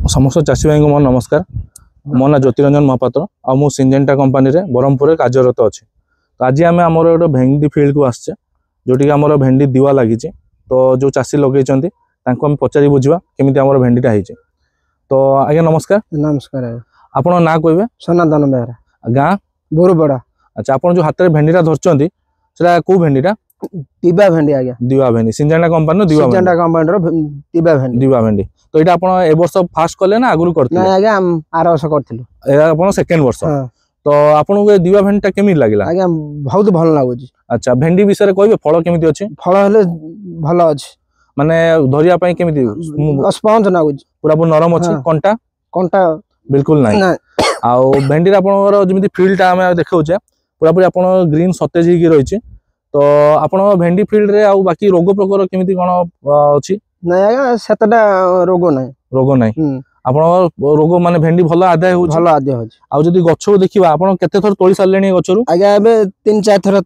समस्त चाषी भाई को मोर नमस्कार। मो ना ज्योतिरंजन महापात्र आ मु सिंजेंटा कंपनी रे ब्रह्मपुर कार्यरत अच्छे। तो आज आम आम गोटे भेंडी फील्ड को आसचे जोटी आम भेंडी दिवा लगी। तो जो चाषी लगे आम पचारि बुझा केमी आम भेंडीटा होती। तो आज्ञा नमस्कार। नमस्कार। आपण ना कहबे? सनातन बेहरा, गाँ बोरबड़ा। अच्छा, आप जो हाथ में भेंडीटा धरछंती सेटा को भेंडीटा? दिवा भेंडी आज्ञा। दिवा भेंडी सिंजेंटा कंपनी दिवा सिंजेंटा कंपनी रो दिवा भेंडी। दिवा भेंडी। तो ये आपण ए वर्ष फास्ट कले ना आगुरु करथिले? ना आज्ञा हम आर वर्ष करथिलु। एरा आपण सेकंड वर्ष। तो आपन को दिवा भेंडीटा केमी लागिला? आज्ञा बहुत भल लागुची। अच्छा, भेंडी विषय कहबे फल केमिति अछि? फल हेले भल अछि, माने धरिया पई केमिति? स्पंज लागुची, पूरा नरम अछि। कंटा कंटा बिल्कुल नाही। आ भेंडी आपनर जेमिति फील्डटा हम देखाउचे पूरा पूरी आपन ग्रीन सतेज ही रहिछि। तो आपण भेंडी फील्ड रे आ बाकी रोग प्रकार केमिति कोन अछि? नै आज्ञा सेतटा रोग नै। रोग नै आपण रोग माने भेंडी भल आदाय हो? भल आदाय हो। आ जदी गछो देखिबा आपण केते थर तोली सारलेनी गछरु? आज्ञा एबे 3-4 थर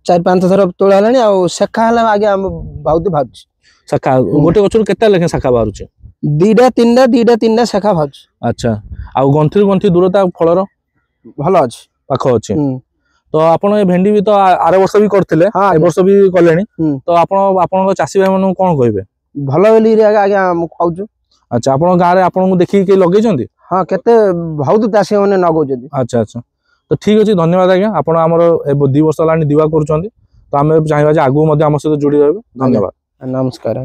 4-5 थर तोला हलानी। आ शाखा हला आज्ञा बहुत भाउछ। शाखा गोटे गछरु केते लेखे शाखा बारुछ? 2-3 शाखा भाउछ। अच्छा, आ गंथि दूरता फलर भल अछि, पाख अछि। तो आपण ए भेंडी भी तो आर वर्ष भी करथिले, ए वर्ष भी कलेनी। तो आपण चाषी भाई मन कोन कहबे? भल बेली रे आज्ञा हम कहउछु। अच्छा, आपण गाँ रे आपण को देखि के लगे जंती? हां, केते बहुत चाषी माने नगो जदी। अच्छा अच्छा, तो ठीक अछि। धन्यवाद आज्ञा। आपण हमर 2 वर्ष लानी दिवा करूचंती। तो हमें चाहिबा जे आगु मध्ये हम सहित जोड़ी रहबे। धन्यवाद। नमस्कार।